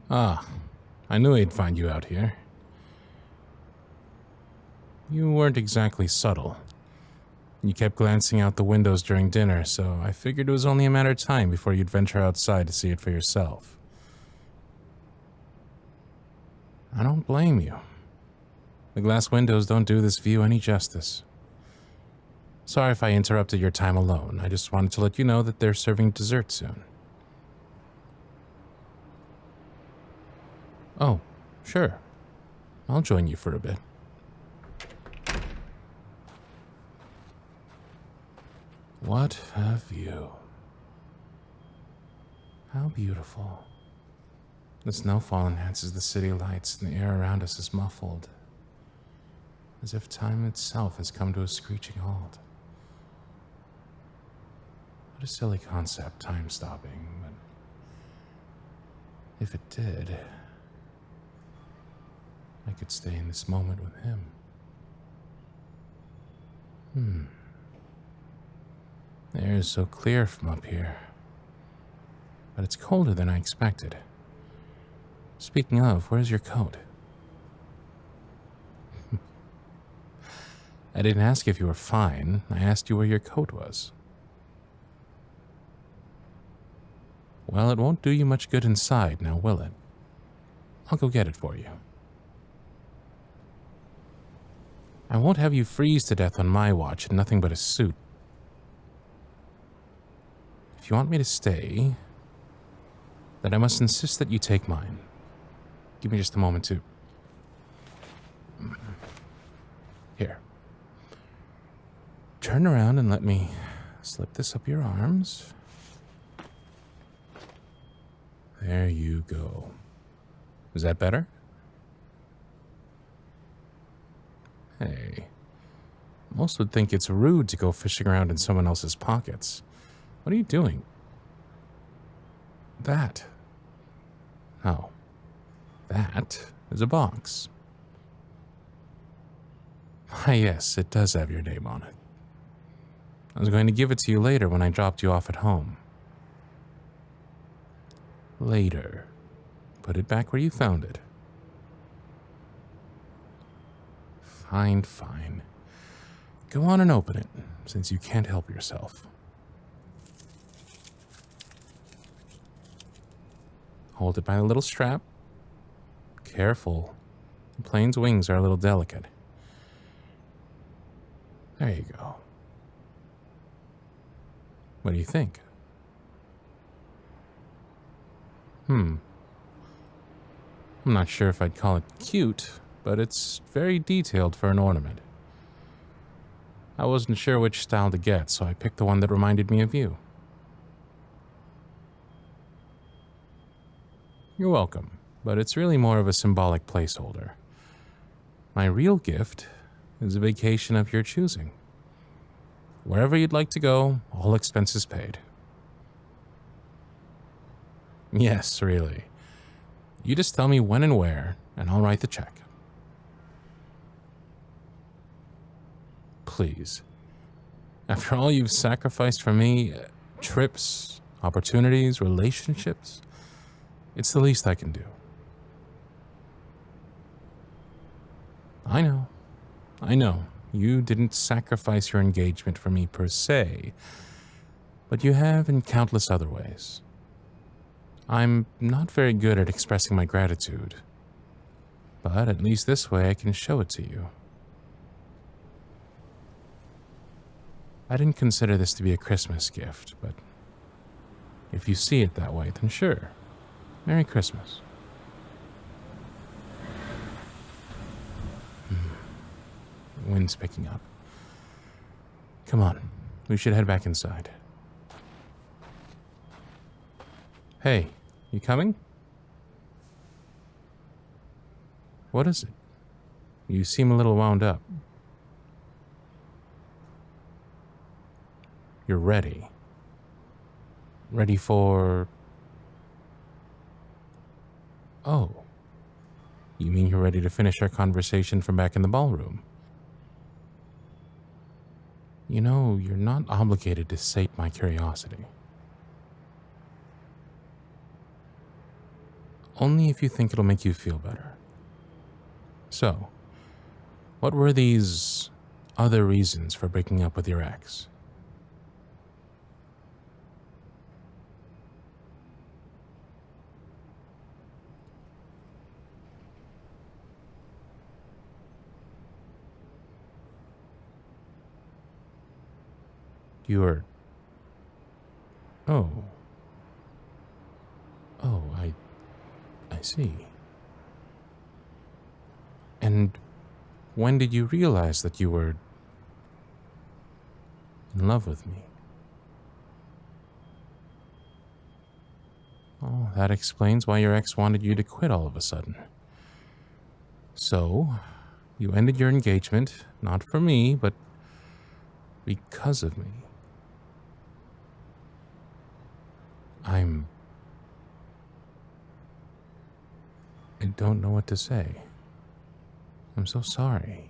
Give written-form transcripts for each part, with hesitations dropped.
Ah, I knew he'd find you out here. You weren't exactly subtle. You kept glancing out the windows during dinner, so I figured it was only a matter of time before you'd venture outside to see it for yourself. I don't blame you. The glass windows don't do this view any justice. Sorry if I interrupted your time alone. I just wanted to let you know that they're serving dessert soon. Oh, sure. I'll join you for a bit. What a view. How beautiful. The snowfall enhances the city lights and the air around us is muffled, as if time itself has come to a screeching halt. What a silly concept, time stopping, but if it did, I could stay in this moment with him. The air is so clear from up here, but it's colder than I expected. Speaking of, where's your coat? I didn't ask if you were fine. I asked you where your coat was. Well, it won't do you much good inside, now will it? I'll go get it for you. I won't have you freeze to death on my watch in nothing but a suit. If you want me to stay, then I must insist that you take mine. Give me just a moment to... Here. Turn around and let me slip this up your arms. There you go. Is that better? Hey. Most would think it's rude to go fishing around in someone else's pockets. What are you doing? That. Oh. That is a box. Ah, yes, it does have your name on it. I was going to give it to you later when I dropped you off at home. Later. Put it back where you found it. Fine, fine. Go on and open it, since you can't help yourself. Hold it by the little strap. Careful. The plane's wings are a little delicate. There you go. What do you think? I'm not sure if I'd call it cute, but it's very detailed for an ornament. I wasn't sure which style to get, so I picked the one that reminded me of you. You're welcome, but it's really more of a symbolic placeholder. My real gift is a vacation of your choosing. Wherever you'd like to go, all expenses paid. Yes, really. You just tell me when and where, and I'll write the check. Please. After all you've sacrificed for me, trips, opportunities, relationships, it's the least I can do. I know. You didn't sacrifice your engagement for me per se, but you have in countless other ways. I'm not very good at expressing my gratitude, but at least this way I can show it to you. I didn't consider this to be a Christmas gift, but if you see it that way, then sure. Merry Christmas. The wind's picking up. Come on, we should head back inside. Hey, you coming? What is it? You seem a little wound up. You're ready. Ready for... Oh. You mean you're ready to finish our conversation from back in the ballroom? You know, you're not obligated to sate my curiosity. Only if you think it'll make you feel better. So, what were these other reasons for breaking up with your ex? You're... Oh. Oh, I see. And when did you realize that you were in love with me? Oh, that explains why your ex wanted you to quit all of a sudden. So, you ended your engagement, not for me, but because of me. I don't know what to say. I'm so sorry.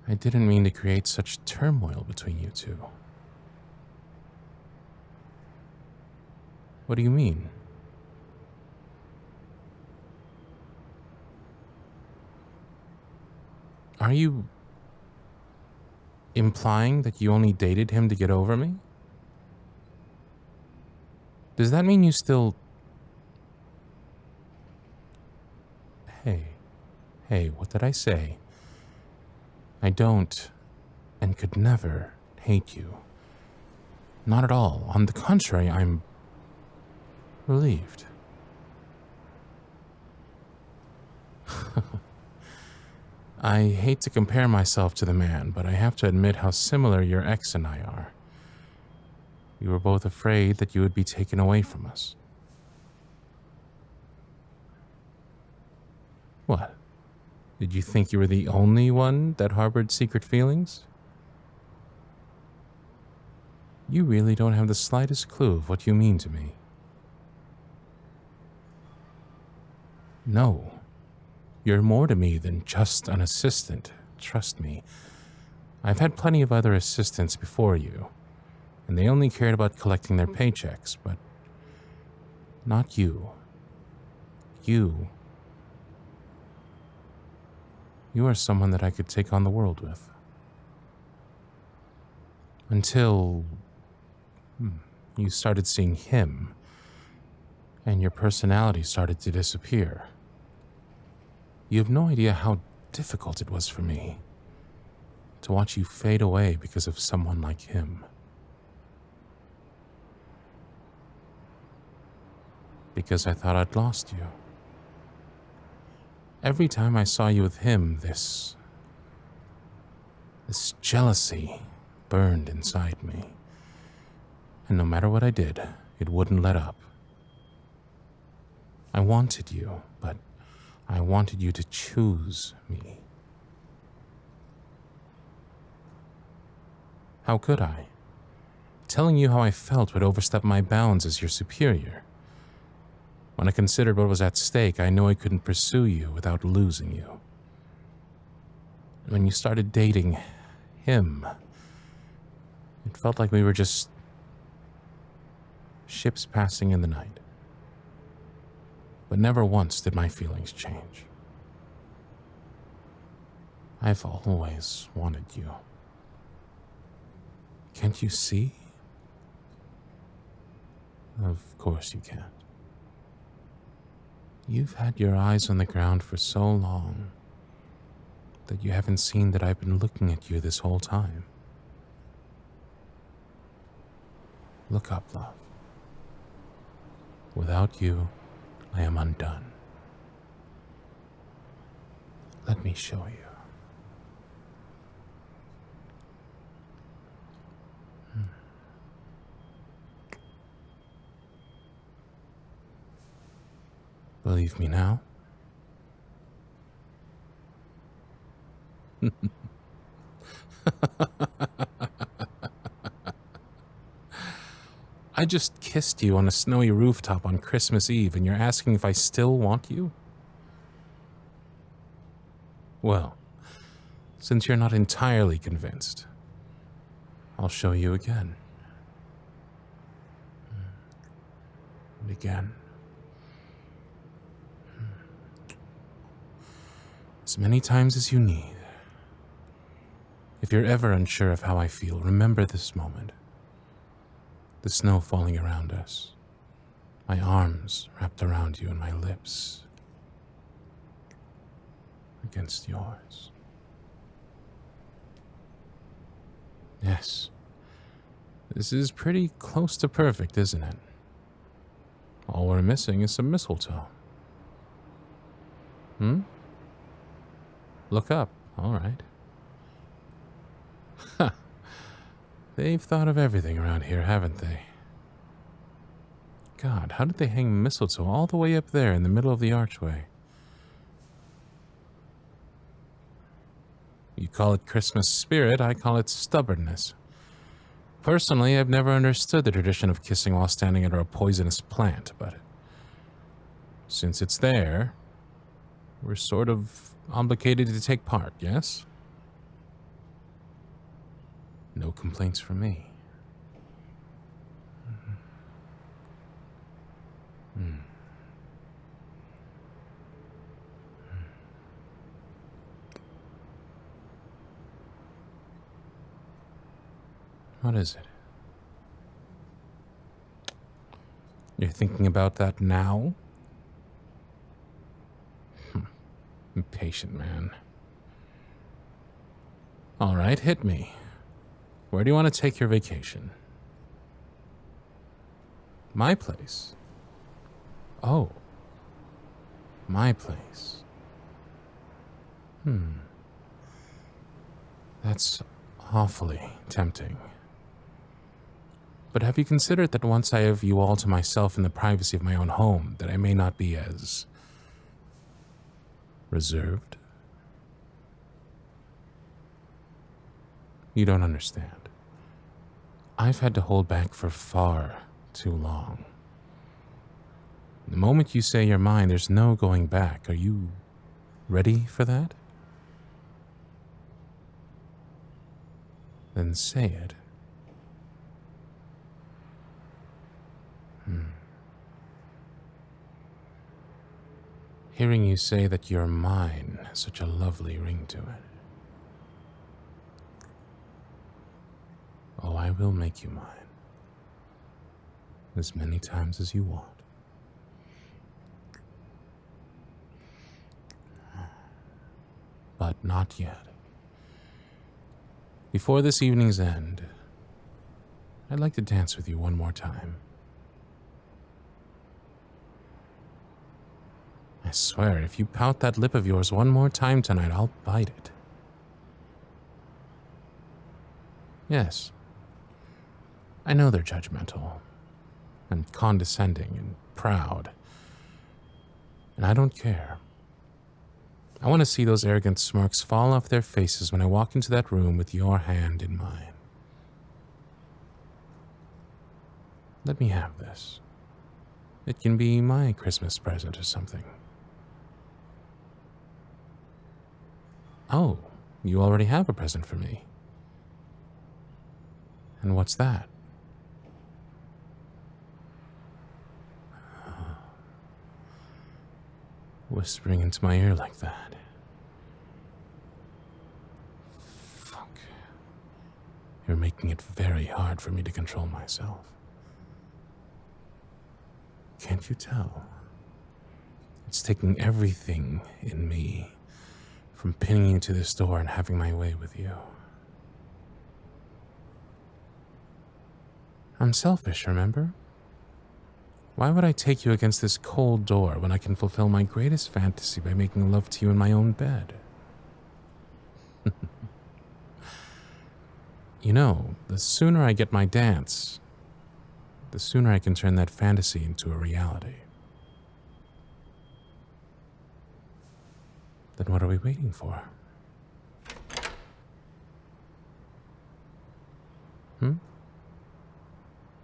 I didn't mean to create such turmoil between you two. What do you mean? Are you implying that you only dated him to get over me? Does that mean you still... Hey, what did I say? I don't and could never hate you. Not at all. On the contrary, I'm relieved. I hate to compare myself to the man, but I have to admit how similar your ex and I are. We were both afraid that you would be taken away from us. What? Did you think you were the only one that harbored secret feelings? You really don't have the slightest clue of what you mean to me. No. You're more to me than just an assistant. Trust me. I've had plenty of other assistants before you, and they only cared about collecting their paychecks, but not you. You are someone that I could take on the world with. Until you started seeing him, and your personality started to disappear. You have no idea how difficult it was for me to watch you fade away because of someone like him. Because I thought I'd lost you. Every time I saw you with him, this jealousy burned inside me. And no matter what I did, it wouldn't let up. I wanted you, but I wanted you to choose me. How could I? Telling you how I felt would overstep my bounds as your superior. When I considered what was at stake, I knew I couldn't pursue you without losing you. When you started dating him, it felt like we were just ships passing in the night. But never once did my feelings change. I've always wanted you. Can't you see? Of course you can't. You've had your eyes on the ground for so long that you haven't seen that I've been looking at you this whole time. Look up, love. Without you, I am undone. Let me show you. Believe me now? I just kissed you on a snowy rooftop on Christmas Eve, and you're asking if I still want you? Well, since you're not entirely convinced, I'll show you again. And again. As many times as you need. If you're ever unsure of how I feel, remember this moment. The snow falling around us. My arms wrapped around you and my lips against yours. Yes. This is pretty close to perfect, isn't it? All we're missing is some mistletoe. Look up. All right. Ha! They've thought of everything around here, haven't they? God, how did they hang mistletoe all the way up there in the middle of the archway? You call it Christmas spirit, I call it stubbornness. Personally, I've never understood the tradition of kissing while standing under a poisonous plant, but since it's there, we're sort of obligated to take part, yes? No complaints from me. What is it? You're thinking about that now? Impatient man. All right, hit me. Where do you want to take your vacation? My place? Oh. My place. That's awfully tempting. But have you considered that once I have you all to myself in the privacy of my own home, that I may not be as reserved? You don't understand. I've had to hold back for far too long. The moment you say you're mine, there's no going back. Are you ready for that? Then say it. Hearing you say that you're mine has such a lovely ring to it. Oh, I will make you mine. As many times as you want. But not yet. Before this evening's end, I'd like to dance with you one more time. I swear, if you pout that lip of yours one more time tonight, I'll bite it. Yes. I know they're judgmental, and condescending, and proud. And I don't care. I want to see those arrogant smirks fall off their faces when I walk into that room with your hand in mine. Let me have this. It can be my Christmas present or something. Oh, you already have a present for me. And what's that? Whispering into my ear like that. Fuck. You're making it very hard for me to control myself. Can't you tell? It's taking everything in me from pinning you to this door and having my way with you. I'm selfish, remember? Why would I take you against this cold door when I can fulfill my greatest fantasy by making love to you in my own bed? You know, the sooner I get my dance, the sooner I can turn that fantasy into a reality. Then what are we waiting for?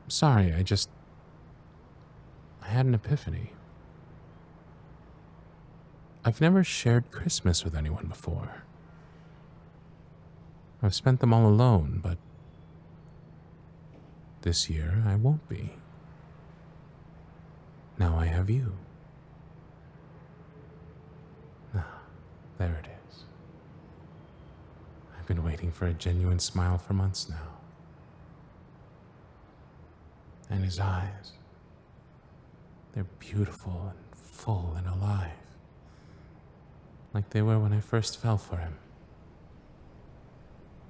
Sorry, I had an epiphany. I've never shared Christmas with anyone before. I've spent them all alone, but this year I won't be. Now I have you. Ah, there it is. been waiting for a genuine smile for months now. And his eyes, they're beautiful and full and alive, like they were when I first fell for him.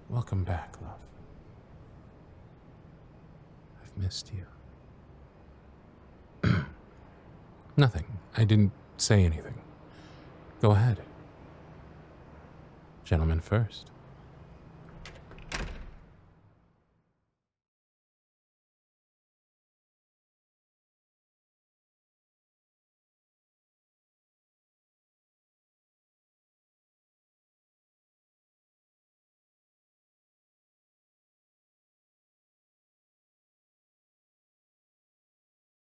Welcome back, love. I've missed you. Nothing. I didn't say anything. Go ahead. Gentlemen first.